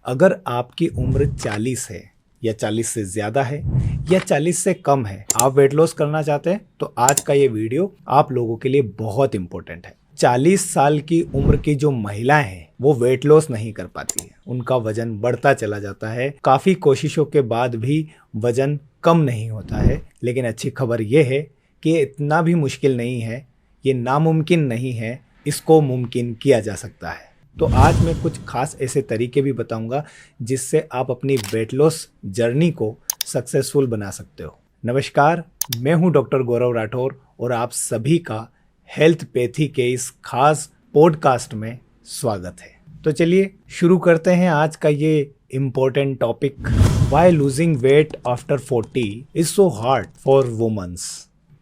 अगर आपकी उम्र 40 है या 40 से ज़्यादा है या 40 से कम है, आप वेट लॉस करना चाहते हैं तो आज का ये वीडियो आप लोगों के लिए बहुत इंपॉर्टेंट है। 40 साल की उम्र की जो महिलाएं हैं वो वेट लॉस नहीं कर पाती है, उनका वजन बढ़ता चला जाता है। काफ़ी कोशिशों के बाद भी वजन कम नहीं होता है। लेकिन अच्छी खबर ये है कि ये इतना भी मुश्किल नहीं है, ये नामुमकिन नहीं है, इसको मुमकिन किया जा सकता है। तो आज मैं कुछ खास ऐसे तरीके भी बताऊंगा जिससे आप अपनी वेट लॉस जर्नी को सक्सेसफुल बना सकते हो। नमस्कार, मैं हूं डॉक्टर गौरव राठौर और आप सभी का हेल्थ पैथी के इस खास पॉडकास्ट में स्वागत है। तो चलिए शुरू करते हैं आज का ये important topic, why losing weight after 40 is so hard for womens.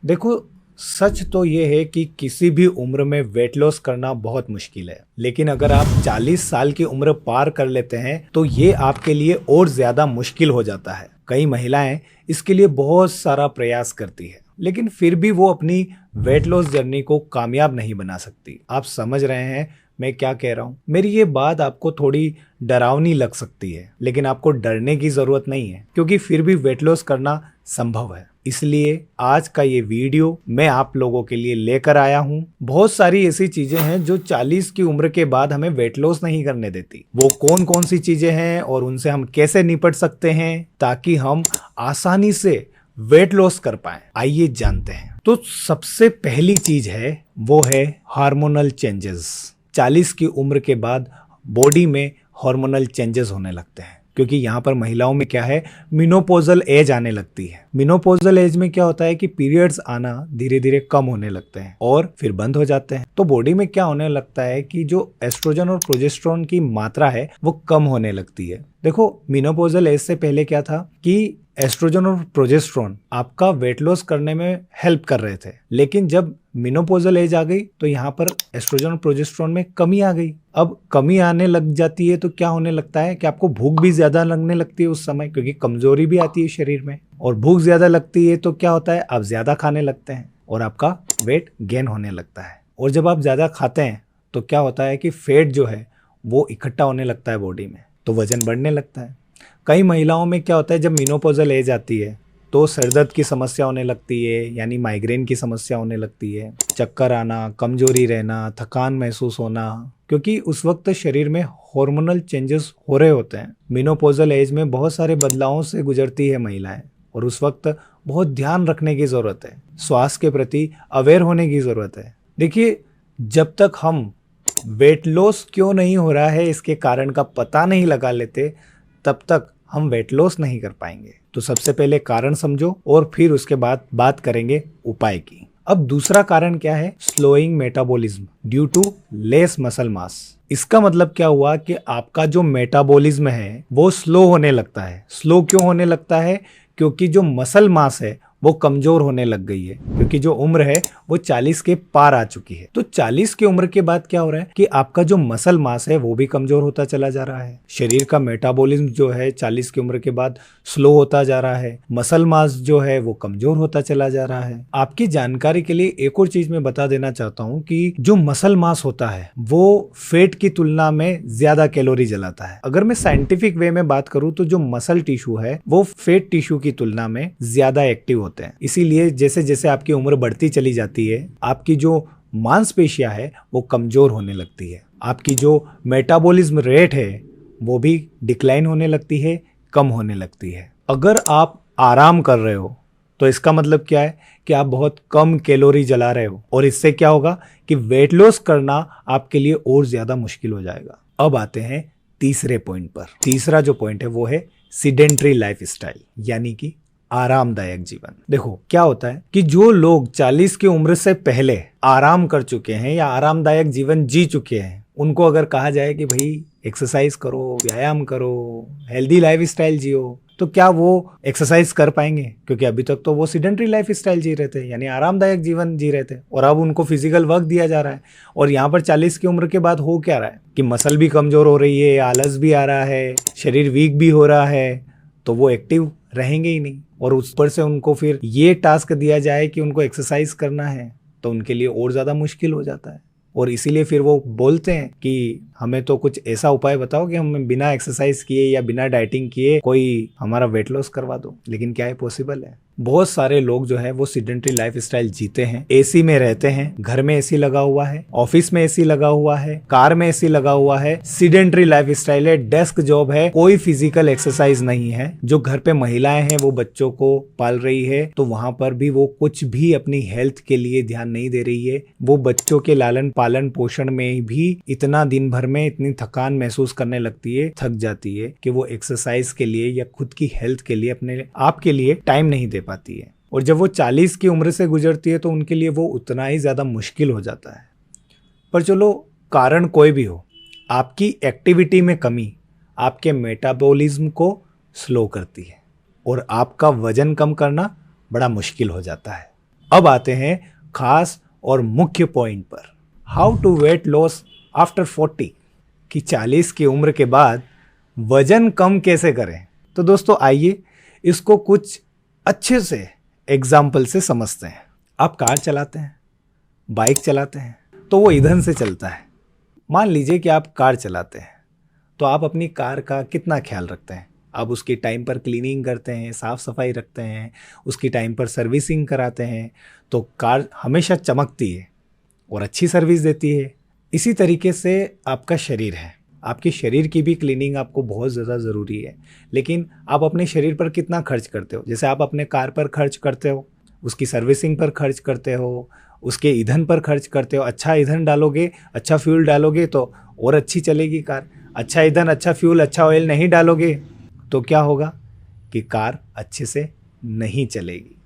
देखो, सच तो ये है कि किसी भी उम्र में वेट लॉस करना बहुत मुश्किल है, लेकिन अगर आप 40 साल की उम्र पार कर लेते हैं तो ये आपके लिए और ज़्यादा मुश्किल हो जाता है। कई महिलाएं इसके लिए बहुत सारा प्रयास करती है, लेकिन फिर भी वो अपनी वेट लॉस जर्नी को कामयाब नहीं बना सकती। आप समझ रहे हैं मैं क्या कह रहा हूँ? मेरी ये बात आपको थोड़ी डरावनी लग सकती है, लेकिन आपको डरने की ज़रूरत नहीं है, क्योंकि फिर भी वेट लॉस करना संभव है। इसलिए आज का ये वीडियो मैं आप लोगों के लिए लेकर आया हूँ। बहुत सारी ऐसी चीजें हैं जो 40 की उम्र के बाद हमें वेट लॉस नहीं करने देती। वो कौन कौन सी चीजें हैं और उनसे हम कैसे निपट सकते हैं ताकि हम आसानी से वेट लॉस कर पाए, आइए जानते हैं। तो सबसे पहली चीज है वो है हार्मोनल चेंजेस। 40 की उम्र के बाद बॉडी में हार्मोनल चेंजेस होने लगते हैं, क्योंकि यहाँ पर महिलाओं में क्या है, मिनोपोजल एज आने लगती है। मिनोपोजल एज में क्या होता है कि पीरियड्स आना धीरे धीरे कम होने लगते हैं और फिर बंद हो जाते हैं। तो बॉडी में क्या होने लगता है कि जो एस्ट्रोजन और प्रोजेस्टेरोन की मात्रा है वो कम होने लगती है। देखो, मिनोपोजल एज से पहले क्या था कि एस्ट्रोजन और प्रोजेस्टेरोन आपका वेट लॉस करने में हेल्प कर रहे थे, लेकिन जब मिनोपोजल एज आ गई तो यहाँ पर एस्ट्रोजन और प्रोजेस्टेरोन में कमी आ गई। अब कमी आने लग जाती है तो क्या होने लगता है कि आपको भूख भी ज्यादा लगने लगती है उस समय, क्योंकि कमजोरी भी आती है शरीर में, और भूख ज्यादा लगती है तो क्या होता है, आप ज्यादा खाने लगते हैं और आपका वेट गेन होने लगता है। और जब आप ज्यादा खाते हैं तो क्या होता है कि फैट जो है वो इकट्ठा होने लगता है बॉडी में, तो वजन बढ़ने लगता है। कई महिलाओं में क्या होता है, जब मेनोपॉजल एज आती है तो सिरदर्द की समस्या होने लगती है, यानी माइग्रेन की समस्या होने लगती है, चक्कर आना, कमजोरी रहना, थकान महसूस होना, क्योंकि उस वक्त शरीर में हार्मोनल चेंजेस हो रहे होते हैं। मेनोपॉजल एज में बहुत सारे बदलावों से गुजरती है महिलाएं और उस वक्त बहुत ध्यान रखने की ज़रूरत है, स्वास्थ्य के प्रति अवेयर होने की ज़रूरत है। देखिए, जब तक हम वेट लॉस क्यों नहीं हो रहा है इसके कारण का पता नहीं लगा लेते, तब तक हम वेट लॉस नहीं कर पाएंगे। तो सबसे पहले कारण समझो और फिर उसके बाद बात करेंगे उपाय की। अब दूसरा कारण क्या है, slowing metabolism due to less muscle mass. इसका मतलब क्या हुआ कि आपका जो मेटाबॉलिज्म है वो स्लो होने लगता है। स्लो क्यों होने लगता है? क्योंकि जो मसल मास है वो कमजोर होने लग गई है, क्योंकि जो उम्र है वो 40 के पार आ चुकी है। तो 40 की उम्र के बाद क्या हो रहा है कि आपका जो मसल मास है वो भी कमजोर होता चला जा रहा है। शरीर का मेटाबॉलिज्म जो है 40 की उम्र के बाद स्लो होता जा रहा है, मसल मास जो है वो कमजोर होता चला जा रहा है। आपकी जानकारी के लिए एक और चीज मैं बता देना चाहता हूँ कि जो मसल मास होता है वो फैट की तुलना में ज्यादा कैलोरी जलाता है। अगर मैं साइंटिफिक वे में बात करूँ तो जो मसल टिश्यू है वो फैट टिश्यू की तुलना में ज्यादा एक्टिव होते हैं। इसीलिए जैसे जैसे आपकी उम्र बढ़ती चली जाती है, आपकी जो मांसपेशियां है वो कमजोर होने लगती है, आपकी जो मेटाबॉलिज्म रेट है वो भी डिक्लाइन होने लगती है, कम होने लगती है। अगर आप आराम कर रहे हो तो इसका मतलब क्या है कि आप बहुत कम कैलोरी जला रहे हो, और इससे क्या होगा कि वेट लॉस करना आपके लिए और ज्यादा मुश्किल हो जाएगा। अब आते हैं तीसरे पॉइंट पर। तीसरा जो पॉइंट है वो है सीडेंट्री लाइफस्टाइल, यानी कि आरामदायक जीवन। देखो, क्या होता है कि जो लोग 40 की उम्र से पहले आराम कर चुके हैं या आरामदायक जीवन जी चुके हैं, उनको अगर कहा जाए कि भाई एक्सरसाइज करो, व्यायाम करो, हेल्दी लाइफस्टाइल जियो, तो क्या वो एक्सरसाइज कर पाएंगे? क्योंकि अभी तक तो वो सीडेंट्री लाइफस्टाइल जी रहे थे, यानी आरामदायक जीवन जी रहे थे, और अब उनको फिजिकल वर्क दिया जा रहा है। और यहाँ पर 40 की उम्र के बाद हो क्या रहा है कि मसल भी कमजोर हो रही है, आलस भी आ रहा है, शरीर वीक भी हो रहा है, तो वो एक्टिव रहेंगे ही नहीं। और उस पर से उनको फिर ये टास्क दिया जाए कि उनको एक्सरसाइज करना है, तो उनके लिए और ज़्यादा मुश्किल हो जाता है। और इसीलिए फिर वो बोलते हैं कि हमें तो कुछ ऐसा उपाय बताओ कि हम बिना एक्सरसाइज किए या बिना डाइटिंग किए कोई हमारा वेट लॉस करवा दो। लेकिन क्या ये पॉसिबल है? बहुत सारे लोग जो है वो सिडेंटरी लाइफस्टाइल जीते हैं, एसी में रहते हैं, घर में एसी लगा हुआ है, ऑफिस में एसी लगा हुआ है, कार में एसी लगा हुआ है, सिडेंटरी लाइफस्टाइल है, डेस्क जॉब है, कोई फिजिकल एक्सरसाइज नहीं है। जो घर पे महिलाएं हैं वो बच्चों को पाल रही है तो वहां पर भी वो कुछ भी अपनी हेल्थ के लिए ध्यान नहीं दे रही है। वो बच्चों के लालन पालन पोषण में भी इतना दिन भर में इतनी थकान महसूस करने लगती है, थक जाती है कि वो एक्सरसाइज के लिए या खुद की हेल्थ के लिए अपने आप के लिए टाइम नहीं दे पाती है। और जब वो 40 की उम्र से गुजरती है तो उनके लिए वो उतना ही ज्यादा मुश्किल हो जाता है। पर चलो, कारण कोई भी हो, आपकी एक्टिविटी में कमी आपके मेटाबॉलिज्म को स्लो करती है और आपका वजन कम करना बड़ा मुश्किल हो जाता है। अब आते हैं खास और मुख्य पॉइंट पर, how to weight loss after 40, कि 40 की उम्र के बाद वजन कम कैसे करें। तो दोस्तों आइए इसको कुछ अच्छे से एग्जाम्पल से समझते हैं। आप कार चलाते हैं, बाइक चलाते हैं तो वो ईंधन से चलता है। मान लीजिए कि आप कार चलाते हैं तो आप अपनी कार का कितना ख्याल रखते हैं? आप उसकी टाइम पर क्लीनिंग करते हैं, साफ सफाई रखते हैं, उसकी टाइम पर सर्विसिंग कराते हैं तो कार हमेशा चमकती है और अच्छी सर्विस देती है। इसी तरीके से आपका शरीर है, आपके शरीर की भी क्लीनिंग आपको बहुत ज़्यादा ज़रूरी है। लेकिन आप अपने शरीर पर कितना खर्च करते हो? जैसे आप अपने कार पर खर्च करते हो, उसकी सर्विसिंग पर खर्च करते हो, उसके ईंधन पर खर्च करते हो। अच्छा ईंधन डालोगे, अच्छा फ्यूल डालोगे तो और अच्छी चलेगी कार। अच्छा ईंधन, अच्छा फ्यूल, अच्छा ऑयल नहीं डालोगे तो क्या होगा कि कार अच्छे से नहीं चलेगी।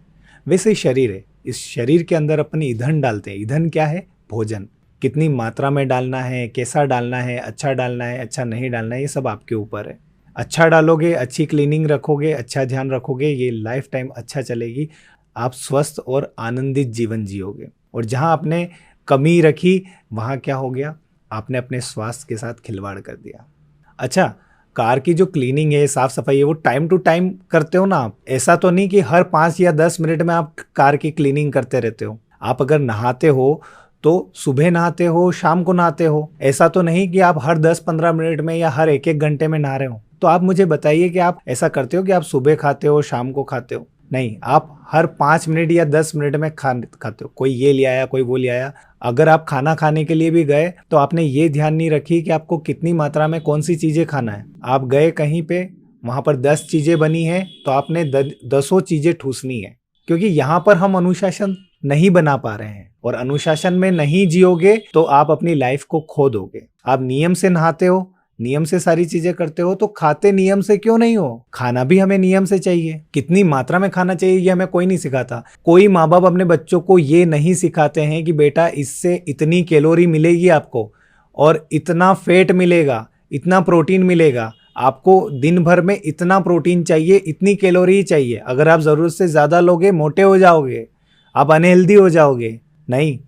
वैसे शरीर है, इस शरीर के अंदर अपन ईंधन डालते हैं। ईंधन क्या है? भोजन। कितनी मात्रा में डालना है, कैसा डालना है, अच्छा डालना है, अच्छा नहीं डालना है, ये सब आपके ऊपर है। अच्छा डालोगे, अच्छी क्लीनिंग रखोगे, अच्छा ध्यान रखोगे, ये लाइफ टाइम अच्छा चलेगी। आप स्वस्थ और आनंदित जीवन जियोगे। और जहाँ आपने कमी रखी वहाँ क्या हो गया? आपने अपने स्वास्थ्य के साथ खिलवाड़ कर दिया। अच्छा, कार की जो क्लीनिंग है, साफ सफाई है, वो टाइम टू टाइम करते हो ना आप? ऐसा तो नहीं कि हर 5 या 10 मिनट में आप कार की क्लीनिंग करते रहते हो। आप अगर नहाते हो तो सुबह नहाते हो, शाम को नहाते हो। ऐसा तो नहीं कि आप हर 10-15 मिनट में या हर 1-1 घंटे में नहा रहे हो। तो आप मुझे बताइए कि आप ऐसा करते हो कि आप सुबह खाते हो, शाम को खाते हो? नहीं, आप हर 5 मिनट या 10 मिनट में खाते हो। कोई ये ले आया, कोई वो ले आया। अगर आप खाना खाने के लिए भी गए तो आपने ये ध्यान नहीं रखी कि आपको कितनी मात्रा में कौन सी चीज़ें खाना है। आप गए कहीं पे, वहाँ पर 10 चीज़ें बनी हैं तो आपने 10 चीज़ें ठूसनी है। क्योंकि यहाँ पर हम अनुशासन नहीं बना पा रहे हैं और अनुशासन में नहीं जियोगे तो आप अपनी लाइफ को खो दोगे। आप नियम से नहाते हो, नियम से सारी चीजें करते हो तो खाते नियम से क्यों नहीं हो? खाना भी हमें नियम से चाहिए। कितनी मात्रा में खाना चाहिए ये हमें कोई नहीं सिखाता। कोई माँ बाप अपने बच्चों को ये नहीं सिखाते हैं कि बेटा इससे इतनी कैलोरी मिलेगी आपको और इतना फैट मिलेगा, इतना प्रोटीन मिलेगा। आपको दिन भर में इतना प्रोटीन चाहिए, इतनी कैलोरी चाहिए। अगर आप जरूरत से ज्यादा लोगे मोटे हो जाओगे, आप अनहेल्दी हो जाओगे। नहीं,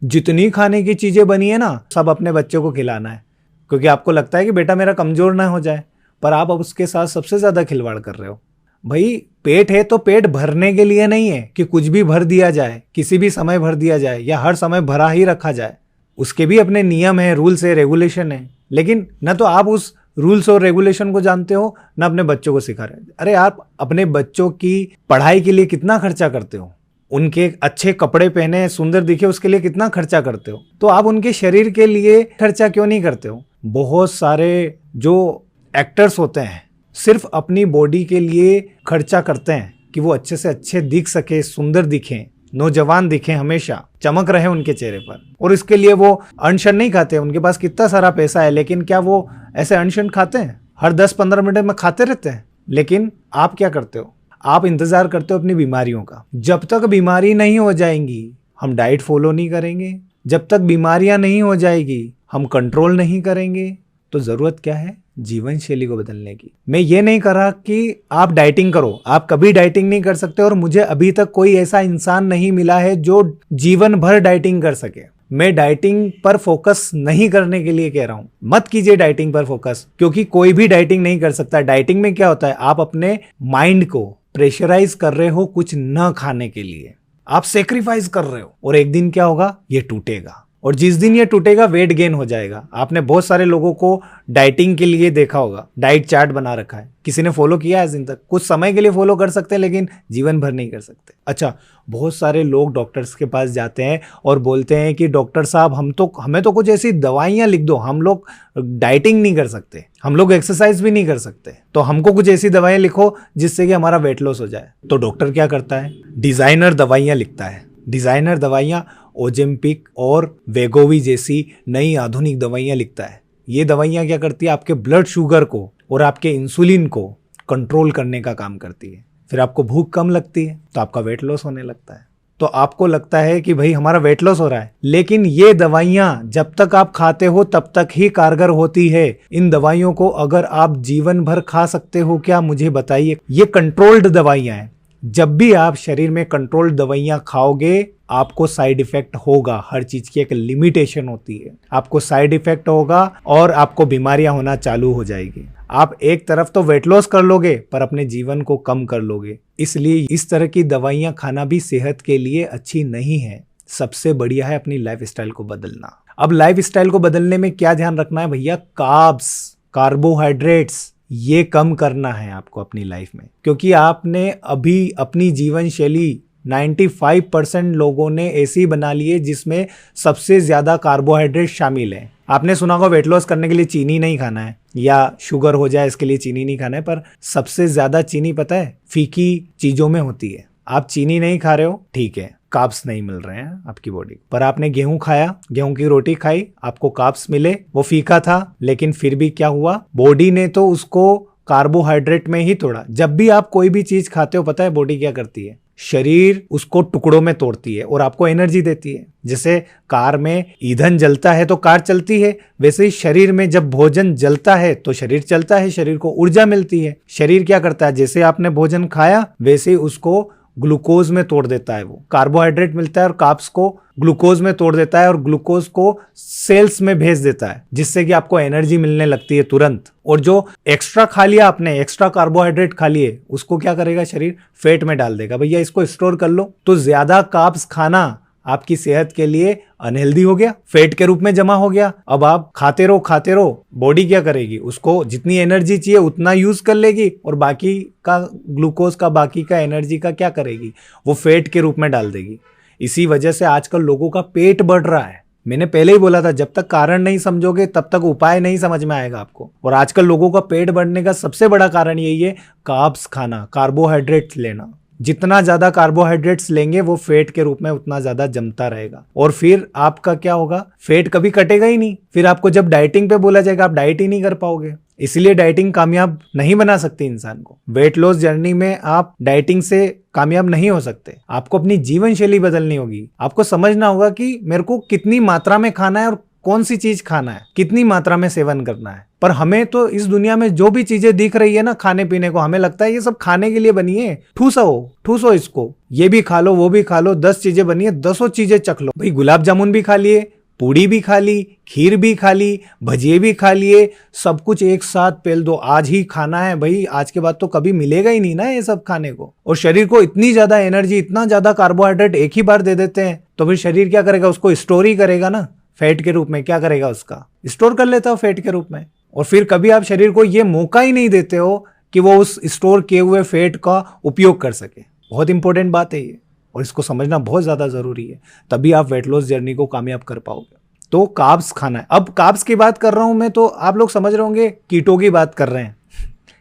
जितनी खाने की चीजें बनी है ना सब अपने बच्चों को खिलाना है, क्योंकि आपको लगता है कि बेटा मेरा कमजोर ना हो जाए, पर आप अब उसके साथ सबसे ज्यादा खिलवाड़ कर रहे हो। भाई पेट है तो पेट भरने के लिए नहीं है कि कुछ भी भर दिया जाए, किसी भी समय भर दिया जाए या हर समय भरा ही रखा जाए। उसके भी अपने नियम है, रूल्स है, रेगुलेशन है। लेकिन न तो आप उस रूल्स और रेगुलेशन को जानते हो, न अपने बच्चों को सिखा रहे। अरे आप अपने बच्चों की पढ़ाई के लिए कितना खर्चा करते हो? उनके अच्छे कपड़े पहने, सुंदर दिखे, उसके लिए कितना खर्चा करते हो? तो आप उनके शरीर के लिए खर्चा क्यों नहीं करते हो? बहुत सारे जो एक्टर्स होते हैं सिर्फ अपनी बॉडी के लिए खर्चा करते हैं कि वो अच्छे से अच्छे दिख सके, सुंदर दिखें, नौजवान दिखें, हमेशा चमक रहे उनके चेहरे पर। और इसके लिए वो अनशन नहीं खाते। उनके पास कितना सारा पैसा है, लेकिन क्या वो ऐसे अनशन खाते हैं? हर 10-15 मिनट में खाते रहते हैं। लेकिन आप क्या करते हो? आप इंतजार करते हो अपनी बीमारियों का। जब तक बीमारी नहीं हो जाएंगी हम डाइट फॉलो नहीं करेंगे। जब तक बीमारियां नहीं हो जाएगी हम कंट्रोल नहीं करेंगे। तो जरूरत क्या है? जीवन शैली को बदलने की। मैं ये नहीं कर रहा कि आप डाइटिंग करो, आप कभी डाइटिंग नहीं कर सकते। और मुझे अभी तक कोई ऐसा इंसान नहीं मिला है जो जीवन भर डाइटिंग कर सके। मैं डाइटिंग पर फोकस नहीं करने के लिए कह रहा हूं, मत कीजिए डाइटिंग पर फोकस, क्योंकि कोई भी डाइटिंग नहीं कर सकता। डाइटिंग में क्या होता है? आप अपने माइंड को प्रेशराइज कर रहे हो कुछ न खाने के लिए, आप सेक्रीफाइस कर रहे हो और एक दिन क्या होगा? ये टूटेगा। और जिस दिन ये टूटेगा वेट गेन हो जाएगा। आपने बहुत सारे लोगों को डाइटिंग के लिए देखा होगा, डाइट चार्ट बना रखा है, किसी ने फॉलो किया है आज दिन तक? कुछ समय के लिए फॉलो कर सकते हैं लेकिन जीवन भर नहीं कर सकते। अच्छा, बहुत सारे लोग डॉक्टर्स के पास जाते हैं और बोलते हैं कि डॉक्टर साहब हमें तो कुछ ऐसी दवाइयां लिख दो, हम लोग डाइटिंग नहीं कर सकते, हम लोग एक्सरसाइज भी नहीं कर सकते, तो हमको कुछ ऐसी दवाइयां लिखो जिससे कि हमारा वेट लॉस हो जाए। तो डॉक्टर क्या करता है? डिजाइनर दवाइयां लिखता है। डिजाइनर दवाइयां ओजेम्पिक और वेगोवी जैसी नई आधुनिक दवाइयां लिखता है। ये दवाइयां क्या करती है? आपके ब्लड शुगर को और आपके इंसुलिन को कंट्रोल करने का काम करती है। फिर आपको भूख कम लगती है तो आपका वेट लॉस होने लगता है। तो आपको लगता है कि भाई हमारा वेट लॉस हो रहा है, लेकिन ये दवाइयां जब तक आप खाते हो तब तक ही कारगर होती है। इन दवाइयों को अगर आप जीवन भर खा सकते हो क्या, मुझे बताइए। ये कंट्रोल्ड दवाइयां हैं। जब भी आप शरीर में कंट्रोल्ड दवाइयां खाओगे आपको साइड इफेक्ट होगा। हर चीज की एक लिमिटेशन होती है। आपको साइड इफेक्ट होगा और आपको बीमारियां होना चालू हो जाएगी। आप एक तरफ तो वेट लॉस कर लोगे पर अपने जीवन को कम कर लोगे। इसलिए इस तरह की दवाइयां खाना भी सेहत के लिए अच्छी नहीं है। सबसे बढ़िया है अपनी लाइफस्टाइल को बदलना। अब लाइफस्टाइल को बदलने में क्या ध्यान रखना है भैया? कार्ब्स, कार्बोहाइड्रेट्स, ये कम करना है आपको अपनी लाइफ में, क्योंकि आपने अभी अपनी जीवन शैली 95% लोगों ने ऐसी बना ली है जिसमें सबसे ज्यादा कार्बोहाइड्रेट शामिल है। आपने सुना होगा वेट लॉस करने के लिए चीनी नहीं खाना है या शुगर हो जाए इसके लिए चीनी नहीं खाना है, पर सबसे ज्यादा चीनी पता है फीकी चीजों में होती है। आप चीनी नहीं खा रहे हो, ठीक है, कार्ब्स नहीं मिल रहे हैं आपकी बॉडी पर। आपने गेहूं खाया, गेहूं की रोटी खाई, आपको कार्ब्स मिले, वो फीका था, लेकिन फिर भी क्या हुआ? बॉडी ने तो उसको कार्बोहाइड्रेट में ही तोड़ा। जब भी आप कोई भी चीज खाते हो पता है बॉडी क्या करती है? शरीर उसको टुकड़ों में तोड़ती है और आपको एनर्जी देती है। जैसे कार में ईंधन जलता है तो कार चलती है, वैसे ही शरीर में जब भोजन जलता है तो शरीर चलता है, शरीर को ऊर्जा मिलती है। शरीर क्या करता है? जैसे आपने भोजन खाया वैसे ही उसको ग्लूकोज में तोड़ देता है। वो कार्बोहाइड्रेट मिलता है और कार्ब्स को ग्लूकोज में तोड़ देता है और ग्लूकोज को सेल्स में भेज देता है, जिससे कि आपको एनर्जी मिलने लगती है तुरंत। और जो एक्स्ट्रा खा लिया आपने, एक्स्ट्रा कार्बोहाइड्रेट खा लिए, उसको क्या करेगा? शरीर फैट में डाल देगा। भैया इसको स्टोर कर लो। तो ज्यादा कार्ब्स खाना आपकी सेहत के लिए अनहेल्दी हो गया, फैट के रूप में जमा हो गया। अब आप खाते रहो, बॉडी क्या करेगी? उसको जितनी एनर्जी चाहिए उतना यूज कर लेगी और बाकी का ग्लूकोज का, बाकी का एनर्जी का क्या करेगी? वो फैट के रूप में डाल देगी। इसी वजह से आजकल लोगों का पेट बढ़ रहा है। मैंने पहले ही बोला था, जब तक कारण नहीं समझोगे तब तक उपाय नहीं समझ में आएगा आपको। और आजकल लोगों का पेट बढ़ने का सबसे बड़ा कारण यही है, कार्ब्स खाना, कार्बोहाइड्रेट्स लेना। जितना ज्यादा कार्बोहाइड्रेट्स लेंगे वो फैट के रूप में उतना ज्यादा जमता रहेगा और फिर आपका क्या होगा? फैट कभी कटेगा ही नहीं। फिर आपको जब डाइटिंग पे बोला जाएगा आप डाइट ही नहीं कर पाओगे। इसलिए डाइटिंग कामयाब नहीं बना सकती इंसान को। वेट लॉस जर्नी में आप डाइटिंग से कामयाब नहीं हो सकते। आपको अपनी जीवन शैली बदलनी होगी। आपको समझना होगा कि मेरे को कितनी मात्रा में खाना है और कौन सी चीज खाना है, कितनी मात्रा में सेवन करना है। पर हमें तो इस दुनिया में जो भी चीजें दिख रही है ना खाने पीने को, हमें लगता है ये सब खाने के लिए बनी है। ठूसो इसको, ये भी खा लो, वो भी खा लो, 10 चीजें बनी है, 10 चीजें चख लो। भाई गुलाब जामुन भी खा लिए, पूड़ी भी खा ली, खीर भी खा ली, भजिए भी खा लिए, सब कुछ एक साथ पेल दो। आज ही खाना है भाई, आज के बाद तो कभी मिलेगा ही नहीं ना ये सब खाने को। और शरीर को इतनी ज्यादा एनर्जी, इतना ज्यादा कार्बोहाइड्रेट एक ही बार दे देते हैं, तो फिर शरीर क्या करेगा? उसको स्टोर ही करेगा ना फैट के रूप में। क्या करेगा? उसका स्टोर कर लेता हो फैट के रूप में। और फिर कभी आप शरीर को ये मौका ही नहीं देते हो कि वो उस स्टोर किए हुए फैट का उपयोग कर सके। बहुत इंपॉर्टेंट बात है ये और इसको समझना बहुत ज्यादा जरूरी है, तभी आप वेट लॉस जर्नी को कामयाब कर पाओगे। तो कार्ब्स खाना है। अब कार्ब्स की बात कर रहा हूं मैं, तो आप लोग समझ रहे होंगे कीटो की बात कर रहे हैं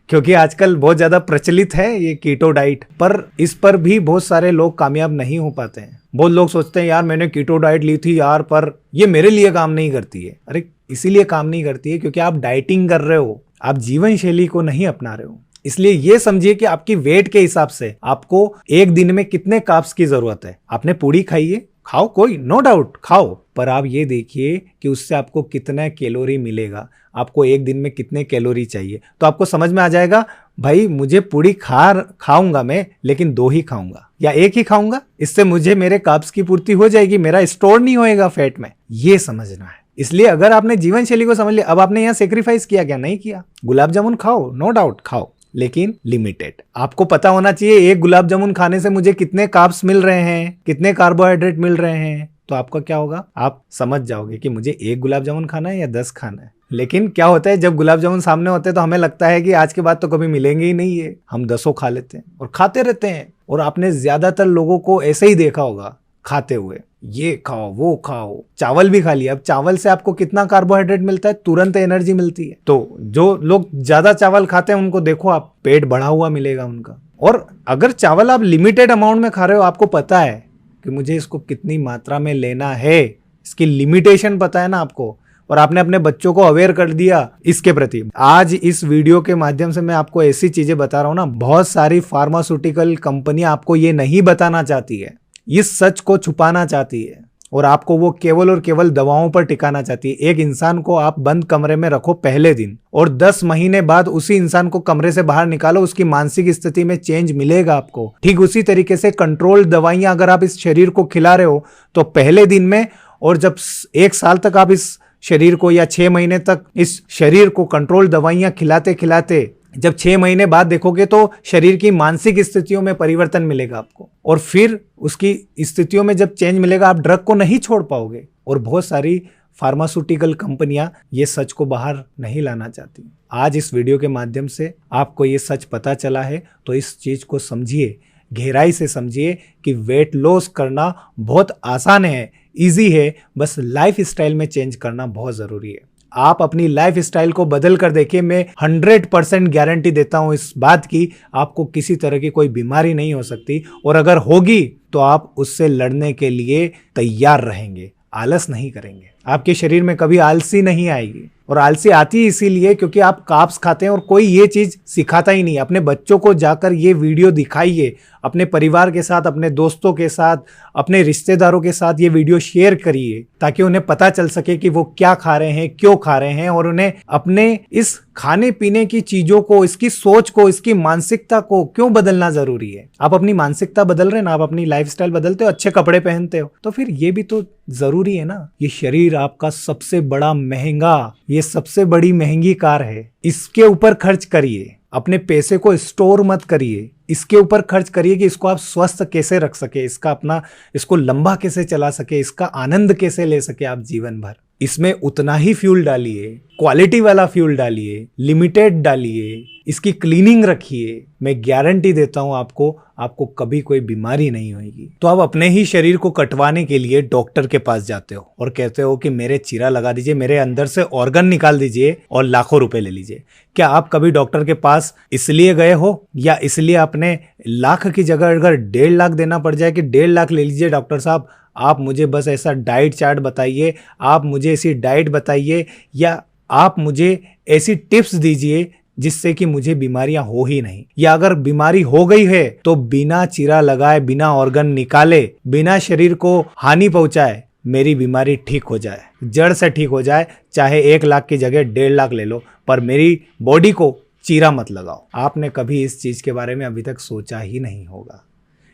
क्योंकि आजकल बहुत ज्यादा प्रचलित है ये कीटो डाइट। पर इस पर भी बहुत सारे लोग कामयाब नहीं हो पाते हैं। बहुत लोग सोचते हैं यार मैंने कीटो डाइट ली थी यार, पर ये मेरे लिए काम नहीं करती है। अरे इसीलिए काम नहीं करती है क्योंकि आप डाइटिंग कर रहे हो, आप जीवन शैली को नहीं अपना रहे हो। इसलिए ये समझिए कि आपकी वेट के हिसाब से आपको एक दिन में कितने कार्ब्स की जरूरत है। आपने पूड़ी खाई है, खाओ, कोई नो डाउट खाओ, पर आप ये देखिए कि उससे आपको कितना कैलोरी मिलेगा, आपको एक दिन में कितने कैलोरी चाहिए। तो आपको समझ में आ जाएगा भाई मुझे पूड़ी खाऊंगा मैं, लेकिन 2 ही खाऊंगा या 1 ही खाऊंगा, इससे मुझे मेरे कार्ब्स की पूर्ति हो जाएगी, मेरा स्टोर नहीं होएगा फैट में। ये समझना है। इसलिए अगर आपने जीवन शैली को समझ लिया, अब आपने यहाँ सेक्रीफाइस किया क्या? नहीं किया। गुलाब जामुन खाओ, नो डाउट खाओ, लेकिन लिमिटेड। आपको पता होना चाहिए एक गुलाब जामुन खाने से मुझे कितने कार्ब्स मिल रहे हैं, कितने कार्बोहाइड्रेट मिल रहे हैं। तो आपका क्या होगा, आप समझ जाओगे कि मुझे 1 गुलाब जामुन खाना है या 10 खाना है। लेकिन क्या होता है, जब गुलाब जामुन सामने होते हैं तो हमें लगता है कि आज के बाद तो कभी मिलेंगे ही नहीं, ये हम 10 खा लेते हैं और खाते रहते हैं। और आपने ज्यादातर लोगों को ऐसे ही देखा होगा खाते हुए, ये खाओ वो खाओ, चावल भी खा लिया। अब चावल से आपको कितना कार्बोहाइड्रेट मिलता है, तुरंत एनर्जी मिलती है। तो जो लोग ज्यादा चावल खाते हैं उनको देखो आप, पेट बढ़ा हुआ मिलेगा उनका। और अगर चावल आप लिमिटेड अमाउंट में खा रहे हो, आपको पता है कि मुझे इसको कितनी मात्रा में लेना है, इसकी लिमिटेशन पता है ना आपको, और आपने अपने बच्चों को अवेयर कर दिया इसके प्रति। आज इस वीडियो के माध्यम से मैं आपको ऐसी चीजें बता रहा हूं ना, बहुत सारी फार्मास्यूटिकल कंपनियां आपको ये नहीं बताना चाहती है, इस सच को छुपाना चाहती है और आपको वो केवल और केवल दवाओं पर टिकाना चाहती है। एक इंसान को आप बंद कमरे में रखो पहले दिन, और 10 महीने बाद उसी इंसान को कमरे से बाहर निकालो, उसकी मानसिक स्थिति में चेंज मिलेगा आपको। ठीक उसी तरीके से कंट्रोल दवाइयां अगर आप इस शरीर को खिला रहे हो तो पहले दिन में, और जब 1 साल तक आप इस शरीर को, या 6 महीने तक इस शरीर को कंट्रोल दवाइयां खिलाते खिलाते जब 6 महीने बाद देखोगे तो शरीर की मानसिक स्थितियों में परिवर्तन मिलेगा आपको, और फिर उसकी स्थितियों में जब चेंज मिलेगा आप ड्रग को नहीं छोड़ पाओगे। और बहुत सारी फार्मास्यूटिकल कंपनियां ये सच को बाहर नहीं लाना चाहती। आज इस वीडियो के माध्यम से आपको ये सच पता चला है, तो इस चीज को समझिए, गहराई से समझिए कि वेट लॉस करना बहुत आसान है, इजी है, बस लाइफ स्टाइल में चेंज करना बहुत जरूरी है। आप अपनी लाइफ स्टाइल को बदल कर देखिए, मैं 100% गारंटी देता हूं इस बात की, आपको किसी तरह की कोई बीमारी नहीं हो सकती, और अगर होगी तो आप उससे लड़ने के लिए तैयार रहेंगे, आलस नहीं करेंगे। आपके शरीर में कभी आलसी नहीं आएगी, और आलसी आती इसीलिए क्योंकि आप कार्ब्स खाते हैं और कोई ये चीज सिखाता ही नहीं। अपने बच्चों को जाकर ये वीडियो दिखाइए, अपने परिवार के साथ, अपने दोस्तों के साथ, अपने रिश्तेदारों के साथ ये वीडियो शेयर करिए, ताकि उन्हें पता चल सके कि वो क्या खा रहे हैं, क्यों खा रहे हैं, और उन्हें अपने इस खाने पीने की चीजों को, इसकी सोच को, इसकी मानसिकता को क्यों बदलना जरूरी है। आप अपनी मानसिकता बदल रहे हैं ना, आप अपनी लाइफस्टाइल बदलते हो, अच्छे कपड़े पहनते हो, तो फिर ये भी तो जरूरी है ना। ये शरीर आपका सबसे बड़ा महंगा, ये सबसे बड़ी महंगी कार है, इसके ऊपर खर्च करिए। अपने पैसे को स्टोर मत करिए, इसके ऊपर खर्च करिए कि इसको आप स्वस्थ कैसे रख सके, इसको लंबा कैसे चला सके, इसका आनंद कैसे ले सके आप जीवन भर। इसमें उतना ही फ्यूल डालिए, क्वालिटी वाला फ्यूल डालिए, लिमिटेड डालिए, इसकी क्लीनिंग रखिए। मैं गारंटी देता हूं आपको कभी कोई बीमारी नहीं होगी। तो आप अपने ही शरीर को कटवाने के लिए डॉक्टर के पास जाते हो और कहते हो कि मेरे चीरा लगा दीजिए, मेरे अंदर से ऑर्गन निकाल दीजिए और लाखों रुपए ले लीजिए। क्या आप कभी डॉक्टर के पास इसलिए गए हो, या इसलिए आपने लाख की जगह अगर 1.5 लाख देना पड़ जाए कि 1.5 लाख ले लीजिए डॉक्टर साहब, आप मुझे बस ऐसा डाइट चार्ट बताइए, आप मुझे ऐसी डाइट बताइए, या आप मुझे ऐसी टिप्स दीजिए जिससे कि मुझे बीमारियां हो ही नहीं, या अगर बीमारी हो गई है तो बिना चीरा लगाए, बिना ऑर्गन निकाले, बिना शरीर को हानि पहुंचाए मेरी बीमारी ठीक हो जाए, जड़ से ठीक हो जाए। चाहे 1 लाख की जगह 1.5 लाख ले लो, पर मेरी बॉडी को चीरा मत लगाओ। आपने कभी इस चीज के बारे में अभी तक सोचा ही नहीं होगा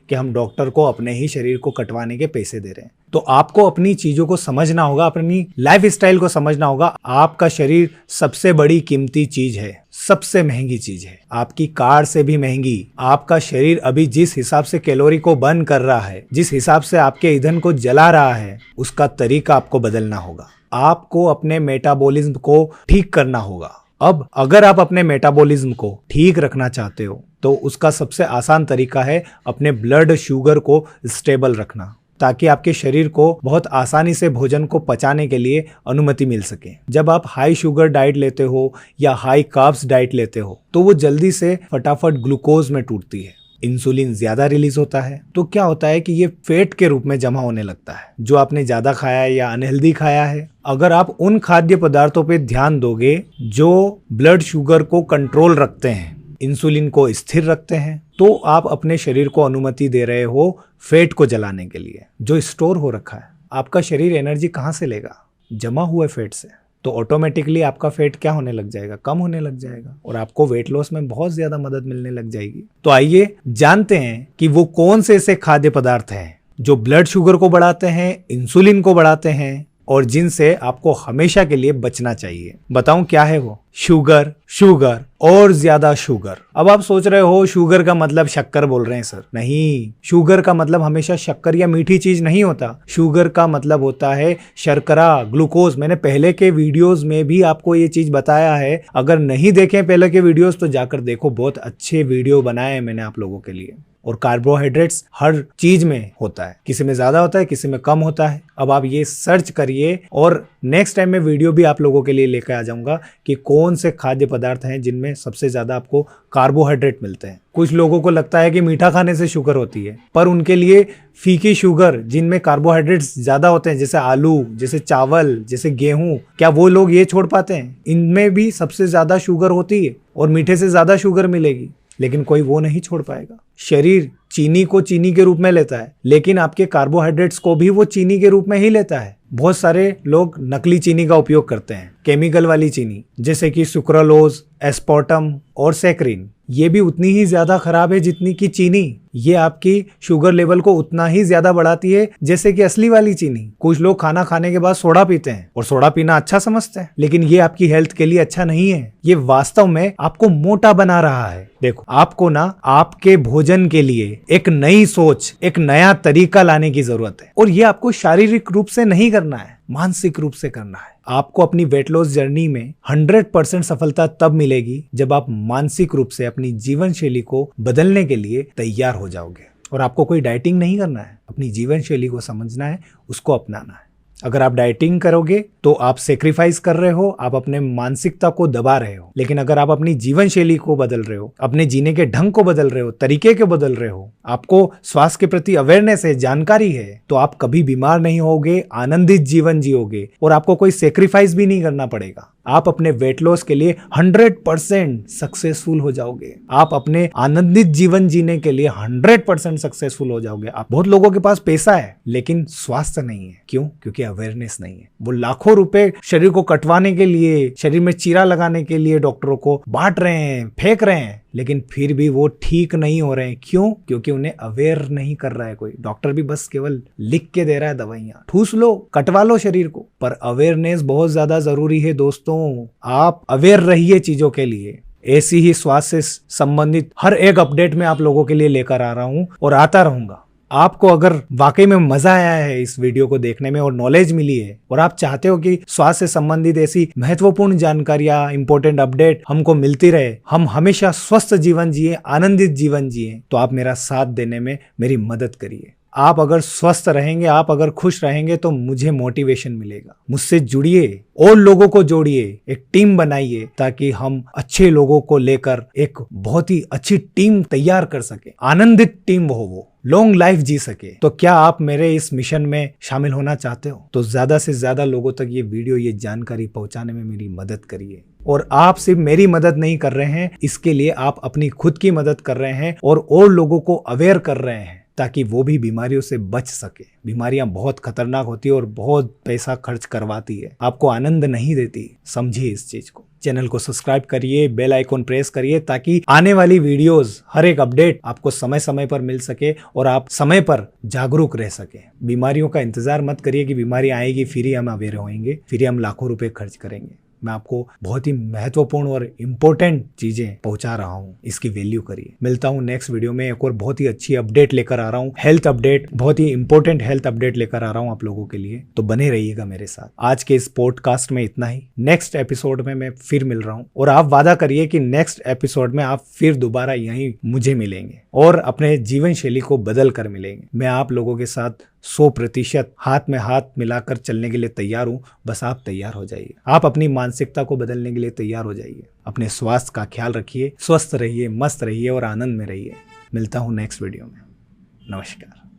कि हम डॉक्टर को अपने ही शरीर को कटवाने के पैसे दे रहे हैं। तो आपको अपनी चीजों को समझना होगा, अपनी लाइफ स्टाइल को समझना होगा। आपका शरीर सबसे बड़ी कीमती चीज है, सबसे महंगी चीज है, आपकी कार से भी महंगी। आपका शरीर अभी जिस हिसाब से कैलोरी को बर्न कर रहा है, जिस हिसाब से आपके ईंधन को जला रहा है, उसका तरीका आपको बदलना होगा। आपको अपने मेटाबॉलिज्म को ठीक करना होगा। अब अगर आप अपने मेटाबॉलिज्म को ठीक रखना चाहते हो तो उसका सबसे आसान तरीका है अपने ब्लड शुगर को स्टेबल रखना, ताकि आपके शरीर को बहुत आसानी से भोजन को पचाने के लिए अनुमति मिल सके। जब आप हाई शुगर डाइट लेते हो या हाई कार्ब्स डाइट लेते हो तो वो जल्दी से फटाफट ग्लूकोज में टूटती है, इंसुलिन ज्यादा रिलीज होता है, तो क्या होता है कि ये फैट के रूप में जमा होने लगता है जो आपने ज्यादा खाया है या अनहेल्दी खाया है। अगर आप उन खाद्य पदार्थों पे ध्यान दोगे जो ब्लड शुगर को कंट्रोल रखते हैं, इंसुलिन को स्थिर रखते हैं, तो आप अपने शरीर को अनुमति दे रहे हो फैट को जलाने के लिए जो स्टोर हो रखा है। आपका शरीर एनर्जी कहाँ से लेगा? जमा हुए फैट से। तो ऑटोमेटिकली आपका फैट क्या होने लग जाएगा? कम होने लग जाएगा, और आपको वेट लॉस में बहुत ज्यादा मदद मिलने लग जाएगी। तो आइए जानते हैं कि वो कौन से ऐसे खाद्य पदार्थ हैं जो ब्लड शुगर को बढ़ाते हैं, इंसुलिन को बढ़ाते हैं, और जिनसे आपको हमेशा के लिए बचना चाहिए। बताऊं क्या है वो? शुगर, शुगर और ज्यादा शुगर। अब आप सोच रहे हो शुगर का मतलब शक्कर बोल रहे हैं सर। नहीं, शुगर का मतलब हमेशा शक्कर या मीठी चीज नहीं होता। शुगर का मतलब होता है शर्करा, ग्लूकोज। मैंने पहले के वीडियोस में भी आपको ये चीज बताया है। अगर नहीं देखें पहले के वीडियोस तो जाकर देखो, बहुत अच्छे वीडियो बनाए हैं मैंने आप लोगों के लिए। और कार्बोहाइड्रेट्स हर चीज में होता है, किसी में ज्यादा होता है, किसी में कम होता है। अब आप ये सर्च करिए और नेक्स्ट टाइम में वीडियो भी आप लोगों के लिए लेकर आ जाऊंगा कि कौन से खाद्य पदार्थ हैं जिनमें सबसे ज्यादा आपको कार्बोहाइड्रेट मिलते हैं। कुछ लोगों को लगता है कि मीठा खाने से शुगर होती है, पर उनके लिए फीकी शुगर जिनमें कार्बोहाइड्रेट्स ज्यादा होते हैं, जैसे आलू, जैसे चावल, जैसे गेहूं, क्या वो लोग ये छोड़ पाते हैं? इनमें भी सबसे ज्यादा शुगर होती है और मीठे से ज्यादा शुगर मिलेगी, लेकिन कोई वो नहीं छोड़ पाएगा। शरीर चीनी को चीनी के रूप में लेता है, लेकिन आपके कार्बोहाइड्रेट्स को भी वो चीनी के रूप में ही लेता है। बहुत सारे लोग नकली चीनी का उपयोग करते हैं, केमिकल वाली चीनी, जैसे कि सुक्रालोज, एस्पार्टम और सैकरिन। ये भी उतनी ही ज्यादा खराब है जितनी की चीनी। ये आपकी शुगर लेवल को उतना ही ज्यादा बढ़ाती है जैसे कि असली वाली चीनी। कुछ लोग खाना खाने के बाद सोडा पीते हैं और सोडा पीना अच्छा समझते हैं, लेकिन ये आपकी हेल्थ के लिए अच्छा नहीं है। ये वास्तव में आपको मोटा बना रहा है। देखो, आपको ना आपके भोजन के लिए एक नई सोच, एक नया तरीका लाने की जरूरत है। और ये आपको शारीरिक रूप से नहीं करना है, मानसिक रूप से करना है। आपको अपनी वेट लॉस जर्नी में 100% सफलता तब मिलेगी जब आप मानसिक रूप से अपनी जीवन शैली को बदलने के लिए तैयार हो जाओगे। और आपको कोई डाइटिंग नहीं करना है, अपनी जीवन शैली को समझना है, उसको अपनाना है। अगर आप डाइटिंग करोगे तो आप सेक्रीफाइस कर रहे हो, आप अपने मानसिकता को दबा रहे हो। लेकिन अगर आप अपनी जीवन शैली को बदल रहे हो, अपने जीने के ढंग को बदल रहे हो, तरीके को बदल रहे हो, आपको स्वास्थ्य के प्रति अवेयरनेस है, जानकारी है, तो आप कभी बीमार नहीं होगे, आनंदित जीवन जियोगे और आपको कोई सेक्रीफाइस भी नहीं करना पड़ेगा। आप अपने वेट लॉस के लिए 100% सक्सेसफुल हो जाओगे। आप अपने आनंदित जीवन जीने के लिए 100% सक्सेसफुल हो जाओगे। आप बहुत लोगों के पास पैसा है लेकिन स्वास्थ्य नहीं है। क्यों? क्योंकि अवेयरनेस नहीं है। वो लाखों रुपए शरीर को कटवाने के लिए, शरीर में चीरा लगाने के लिए डॉक्टरों को बांट रहे हैं, फेंक रहे हैं, लेकिन फिर भी वो ठीक नहीं हो रहे हैं। क्यों? क्योंकि उन्हें अवेयर नहीं कर रहा है कोई। डॉक्टर भी बस केवल लिख के दे रहा है दवाइयां, ठूस लो, कटवा लो शरीर को। पर अवेयरनेस बहुत ज्यादा जरूरी है दोस्तों। आप अवेयर रहिए चीजों के लिए। ऐसी ही स्वास्थ्य से संबंधित हर एक अपडेट में आप लोगों के लिए लेकर आ रहा हूं और आता रहूंगा। आपको अगर वाकई में मजा आया है इस वीडियो को देखने में और नॉलेज मिली है और आप चाहते हो कि स्वास्थ्य से संबंधित ऐसी महत्वपूर्ण जानकारियां, इंपॉर्टेंट अपडेट हमको मिलती रहे, हम हमेशा स्वस्थ जीवन जिए, आनंदित जीवन जिए, तो आप मेरा साथ देने में मेरी मदद करिए। आप अगर स्वस्थ रहेंगे, आप अगर खुश रहेंगे तो मुझे मोटिवेशन मिलेगा। मुझसे जुड़िए और लोगों को जोड़िए, एक टीम बनाइए ताकि हम अच्छे लोगों को लेकर एक बहुत ही अच्छी टीम तैयार कर सके, आनंदित टीम हो, वो लॉन्ग लाइफ जी सके। तो क्या आप मेरे इस मिशन में शामिल होना चाहते हो? तो ज्यादा से ज्यादा लोगों तक ये वीडियो, ये जानकारी पहुंचाने में मेरी मदद करिए। और आप सिर्फ मेरी मदद नहीं कर रहे हैं, इसके लिए आप अपनी खुद की मदद कर रहे हैं और लोगों को अवेयर कर रहे हैं ताकि वो भी बीमारियों से बच सके। बीमारियां बहुत खतरनाक होती है और बहुत पैसा खर्च करवाती है, आपको आनंद नहीं देती। समझिए इस चीज को। चैनल को सब्सक्राइब करिए, बेल आइकॉन प्रेस करिए ताकि आने वाली वीडियोस, हर एक अपडेट आपको समय समय पर मिल सके और आप समय पर जागरूक रह सके। बीमारियों का इंतजार मत करिए कि बीमारी आएगी फिर ही हम अवेयर होंगे, फिर ही हम लाखों रुपए खर्च करेंगे। मैं आपको बहुत ही महत्वपूर्ण और इम्पोर्टेंट चीजें पहुंचा रहा हूं, इसकी वैल्यू करिए। मिलता हूं नेक्स्ट वीडियो में, एक और बहुत ही अच्छी अपडेट लेकर आ रहा हूं, हेल्थ अपडेट, बहुत ही इंपॉर्टेंट हेल्थ अपडेट लेकर आ रहा हूं आप लोगों के लिए। तो बने रहिएगा मेरे साथ। आज के इस पॉडकास्ट में इतना ही। नेक्स्ट एपिसोड में मैं फिर मिल रहा हूं और आप वादा करिए कि नेक्स्ट एपिसोड में आप फिर दोबारा यहीं मुझे मिलेंगे और अपने जीवन शैली को बदल कर मिलेंगे। मैं आप लोगों के साथ 100% हाथ में हाथ मिलाकर चलने के लिए तैयार हूं। बस आप तैयार हो जाइए। आप अपनी मानसिकता को बदलने के लिए तैयार हो जाइए। अपने स्वास्थ्य का ख्याल रखिए, स्वस्थ रहिए, मस्त रहिए और आनंद में रहिए। मिलता हूं नेक्स्ट वीडियो में। नमस्कार।